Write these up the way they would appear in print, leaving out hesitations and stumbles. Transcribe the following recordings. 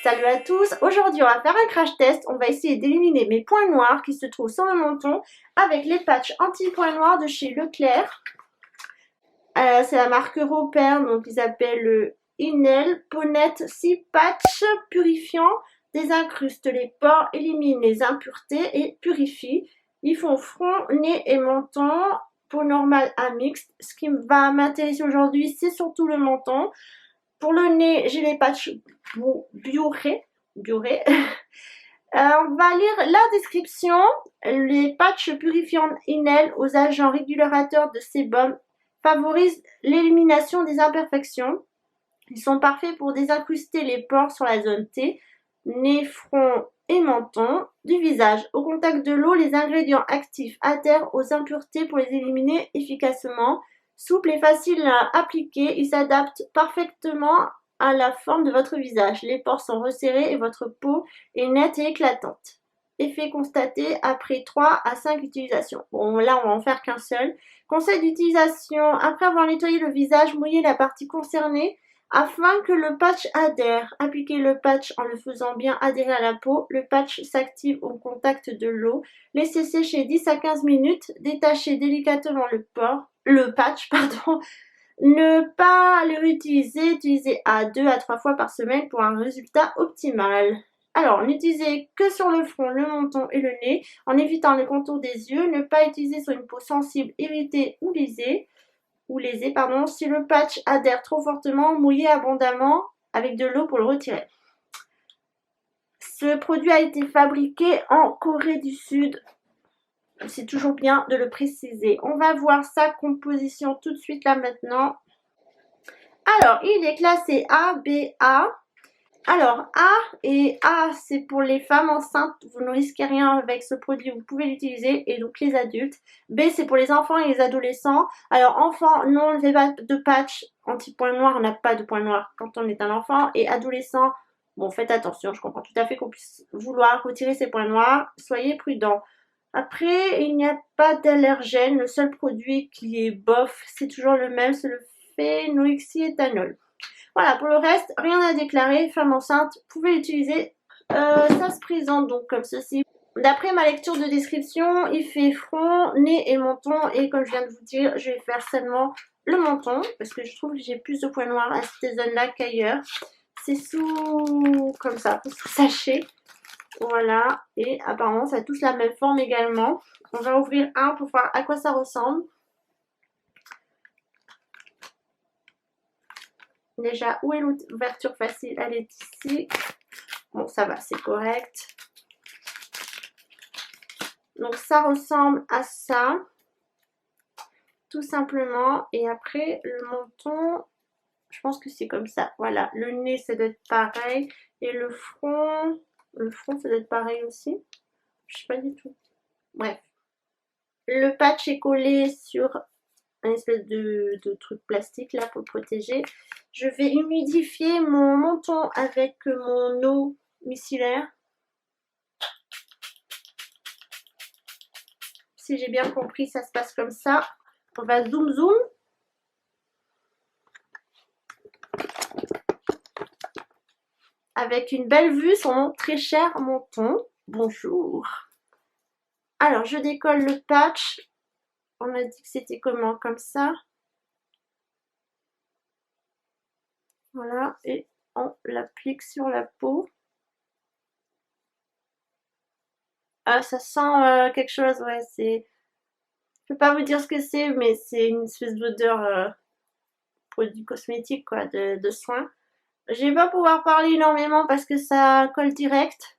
Salut à tous, aujourd'hui on va faire un crash test, on va essayer d'éliminer mes points noirs qui se trouvent sur le menton avec les patchs anti-points noirs de chez Leclerc. C'est la marque européenne, donc ils appellent le Inel Ponette 6 patchs purifiants, désincrustent les pores, éliminent les impuretés et purifient. Ils font front, nez et menton, peau normale à mixte. Ce qui va m'intéresser aujourd'hui, c'est surtout le menton. Pour le nez, j'ai les patchs Bioré. On va lire la description. Les patchs purifiants Inel aux agents régulateurs de sébum favorisent l'élimination des imperfections. Ils sont parfaits pour désincruster les pores sur la zone T, nez, front et menton du visage. Au contact de l'eau, les ingrédients actifs adhèrent aux impuretés pour les éliminer efficacement. Souple et facile à appliquer, il s'adapte parfaitement à la forme de votre visage. Les pores sont resserrés et votre peau est nette et éclatante. Effet constaté après 3 à 5 utilisations. Bon, là, on va en faire qu'un seul. Conseil d'utilisation. Après avoir nettoyé le visage, mouillez la partie concernée afin que le patch adhère. Appliquez le patch en le faisant bien adhérer à la peau. Le patch s'active au contact de l'eau. Laissez sécher 10 à 15 minutes. Détachez délicatement le patch. Ne pas le réutiliser. Utilisez à 2 à 3 fois par semaine pour un résultat optimal. Alors, n'utilisez que sur le front, le menton et le nez, en évitant les contours des yeux. Ne pas utiliser sur une peau sensible, irritée ou lésée. Si le patch adhère trop fortement, mouillez abondamment avec de l'eau pour le retirer. Ce produit a été fabriqué en Corée du Sud. C'est toujours bien de le préciser. On va voir sa composition tout de suite là maintenant. Alors, il est classé A, B, A. Alors, A, c'est pour les femmes enceintes, vous ne risquez rien avec ce produit, vous pouvez l'utiliser, et donc les adultes. B, c'est pour les enfants et les adolescents. Alors, enfants, non, on ne fait pas de patch anti-point noir, on n'a pas de point noir quand on est un enfant. Et adolescent, bon, faites attention, je comprends tout à fait qu'on puisse vouloir retirer ces points noirs, soyez prudents. Après, il n'y a pas d'allergène, le seul produit qui est bof, c'est toujours le même, c'est le phénoxyéthanol. Voilà, pour le reste, rien à déclarer. Femme enceinte, vous pouvez l'utiliser. Ça se présente donc comme ceci. D'après ma lecture de description, il fait front, nez et menton. Et comme je viens de vous dire, je vais faire seulement le menton. Parce que je trouve que j'ai plus de points noirs à cette zone-là qu'ailleurs. C'est comme ça, sous sachet. Voilà. Et apparemment, ça a tous la même forme également. On va ouvrir un pour voir à quoi ça ressemble. Déjà, où est l'ouverture facile? Elle est ici. Bon, ça va, c'est correct. Donc, ça ressemble à ça. Tout simplement. Et après, le menton, je pense que c'est comme ça. Voilà, le nez, ça doit être pareil. Et le front, ça doit être pareil aussi. Je sais pas du tout. Bref. Le patch est collé sur un espèce de truc plastique là pour protéger. Je vais humidifier mon menton avec mon eau micellaire. Si j'ai bien compris, ça se passe comme ça. On va zoom. Avec une belle vue sur mon très cher menton. Bonjour. Alors, je décolle le patch. On a dit que c'était comment? Comme ça. Voilà. Et on l'applique sur la peau. Ah, ça sent quelque chose, ouais, c'est... Je peux pas vous dire ce que c'est, mais c'est une espèce d'odeur produit cosmétique, quoi, de soin. Je vais pas pouvoir parler énormément parce que ça colle direct.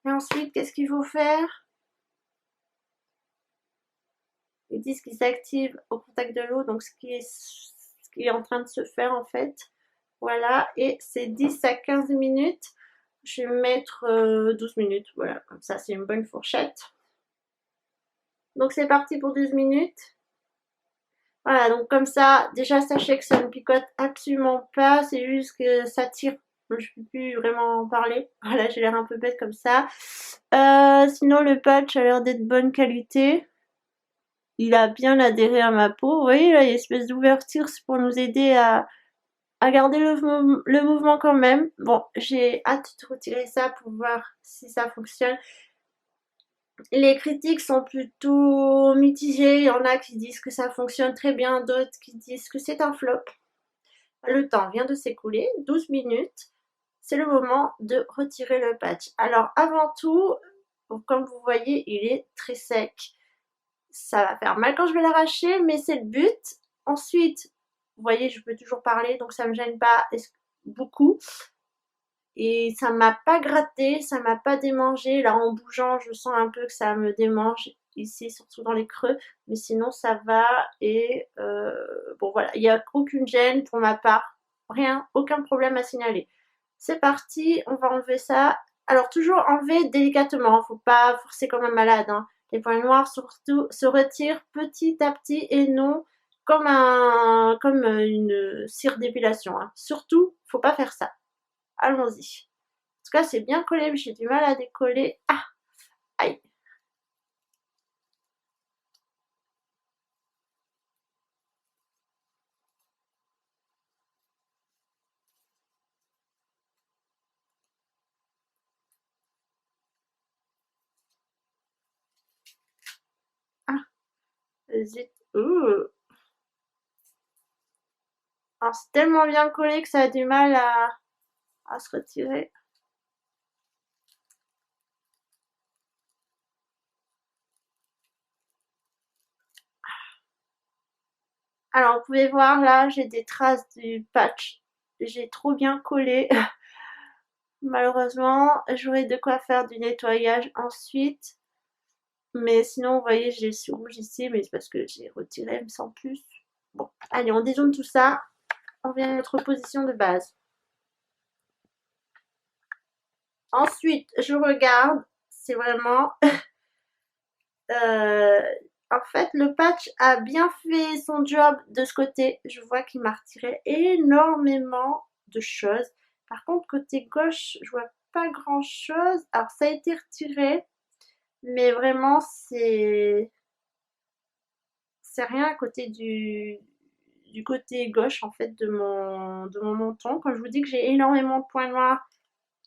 Et ensuite, qu'est-ce qu'il faut faire? Ils disent qu'il s'active au contact de l'eau, donc ce qui est en train de se faire en fait. Voilà, et c'est 10 à 15 minutes. Je vais mettre 12 minutes, voilà, comme ça c'est une bonne fourchette. Donc c'est parti pour 12 minutes. Voilà, donc comme ça, déjà sachez que ça ne picote absolument pas, c'est juste que ça tire. Je ne peux plus vraiment en parler. Voilà, j'ai l'air un peu bête comme ça. Sinon, le patch a l'air d'être bonne qualité. Il a bien adhéré à ma peau. Vous voyez, là, il y a une espèce d'ouverture, c'est pour nous aider à à garder le mouvement quand même. Bon, j'ai hâte de retirer ça pour voir si ça fonctionne. Les critiques sont plutôt mitigées. Il y en a qui disent que ça fonctionne très bien, d'autres qui disent que c'est un flop. Le temps vient de s'écouler, 12 minutes. C'est le moment de retirer le patch. Alors avant tout, comme vous voyez, il est très sec. Ça va faire mal quand je vais l'arracher, mais c'est le but. Ensuite, vous voyez, je peux toujours parler, donc ça me gêne pas beaucoup. Et ça m'a pas gratté, ça m'a pas démangé. Là, en bougeant, je sens un peu que ça me démange ici, surtout dans les creux. Mais sinon, ça va. Et bon, voilà, il n'y a aucune gêne pour ma part. Rien, aucun problème à signaler. C'est parti, on va enlever ça. Alors, toujours enlever délicatement, faut pas forcer comme un malade, hein. Les points noirs, surtout, se retirent petit à petit et non comme une cire d'épilation, hein. Surtout, faut pas faire ça. Allons-y. En tout cas, c'est bien collé, mais j'ai du mal à décoller. Ah, aïe. Ah, zut. Ouh. Alors, c'est tellement bien collé que ça a du mal à se retirer. Alors, vous pouvez voir là, j'ai des traces du patch. J'ai trop bien collé. Malheureusement, j'aurai de quoi faire du nettoyage ensuite. Mais sinon, vous voyez, j'ai ce rouge ici, mais c'est parce que j'ai retiré, sans plus. Bon, allez, on dézone tout ça. On revient à notre position de base. Ensuite, je regarde. C'est vraiment... en fait, le patch a bien fait son job de ce côté. Je vois qu'il m'a retiré énormément de choses. Par contre, côté gauche, je vois pas grand chose. Alors, ça a été retiré, mais vraiment, c'est rien à côté du côté gauche en fait de mon menton. Quand je vous dis que j'ai énormément de points noirs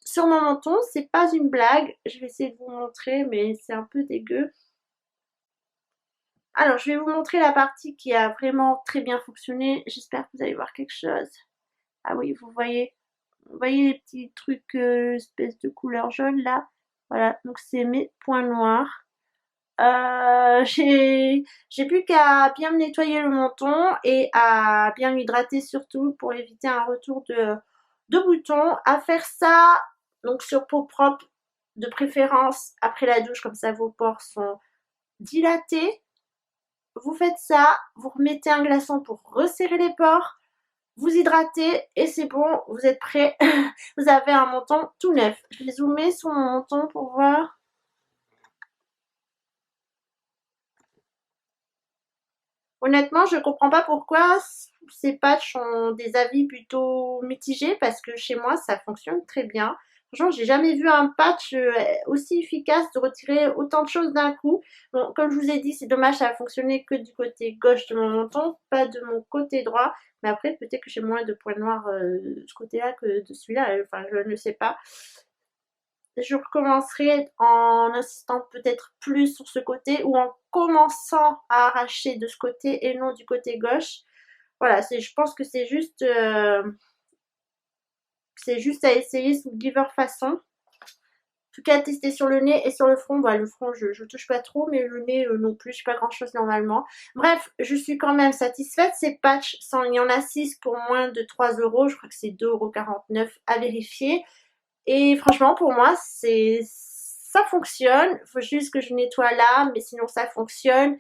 sur mon menton, c'est pas une blague. Je vais essayer de vous montrer, mais c'est un peu dégueu. Alors, je vais vous montrer la partie qui a vraiment très bien fonctionné. J'espère que vous allez voir quelque chose. Ah oui, vous voyez les petits trucs espèce de couleur jaune là. Voilà, donc c'est mes points noirs. J'ai plus qu'à bien me nettoyer le menton et à bien m'hydrater surtout pour éviter un retour de boutons. À faire ça, donc sur peau propre, de préférence après la douche, comme ça vos pores sont dilatés. Vous faites ça, vous remettez un glaçon pour resserrer les pores, vous hydratez et c'est bon, vous êtes prêt. Vous avez un menton tout neuf. Je vais zoomer sur mon menton pour voir. Honnêtement, je comprends pas pourquoi ces patchs ont des avis plutôt mitigés parce que chez moi ça fonctionne très bien. Franchement, j'ai jamais vu un patch aussi efficace de retirer autant de choses d'un coup. Bon, comme je vous ai dit, c'est dommage, ça a fonctionné que du côté gauche de mon menton, pas de mon côté droit. Mais après, peut-être que j'ai moins de points noirs de ce côté-là que de celui-là. Enfin, je ne sais pas. Je recommencerai en insistant peut-être plus sur ce côté ou en commençant à arracher de ce côté et non du côté gauche. Voilà, je pense que c'est juste à essayer sous diverses façons. En tout cas, tester sur le nez et sur le front. Bah, le front, je touche pas trop, mais le nez non plus, je fais pas grand chose normalement. Bref, je suis quand même satisfaite. Ces patchs, il y en a 6 pour moins de 3 euros. Je crois que c'est 2,49 € à vérifier. Et franchement, pour moi, ça fonctionne. Il faut juste que je nettoie là, mais sinon ça fonctionne.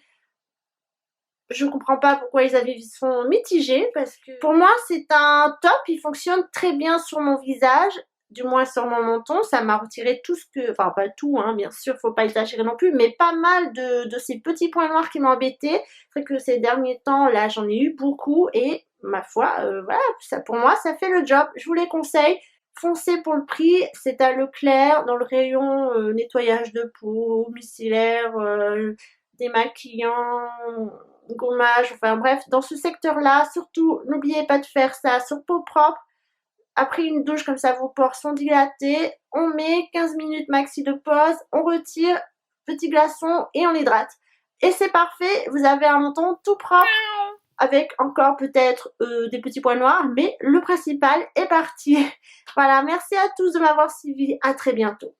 Je comprends pas pourquoi les avis sont mitigés parce que pour moi c'est un top, il fonctionne très bien sur mon visage, du moins sur mon menton. Ça m'a retiré tout ce que, enfin pas tout, hein, bien sûr, faut pas exagérer non plus, mais pas mal de ces petits points noirs qui m'embêtaient. C'est vrai que ces derniers temps là j'en ai eu beaucoup et ma foi, voilà, ça, pour moi ça fait le job. Je vous les conseille. Foncez pour le prix, c'est à Leclerc dans le rayon nettoyage de peau, micellaire, démaquillant, gommage, enfin bref, dans ce secteur-là, surtout, n'oubliez pas de faire ça sur peau propre. Après une douche, comme ça, vos pores sont dilatés. On met 15 minutes maxi de pause, on retire, petit glaçon et on hydrate. Et c'est parfait, vous avez un menton tout propre, avec encore peut-être des petits points noirs, mais le principal est parti. Voilà, merci à tous de m'avoir suivi, à très bientôt.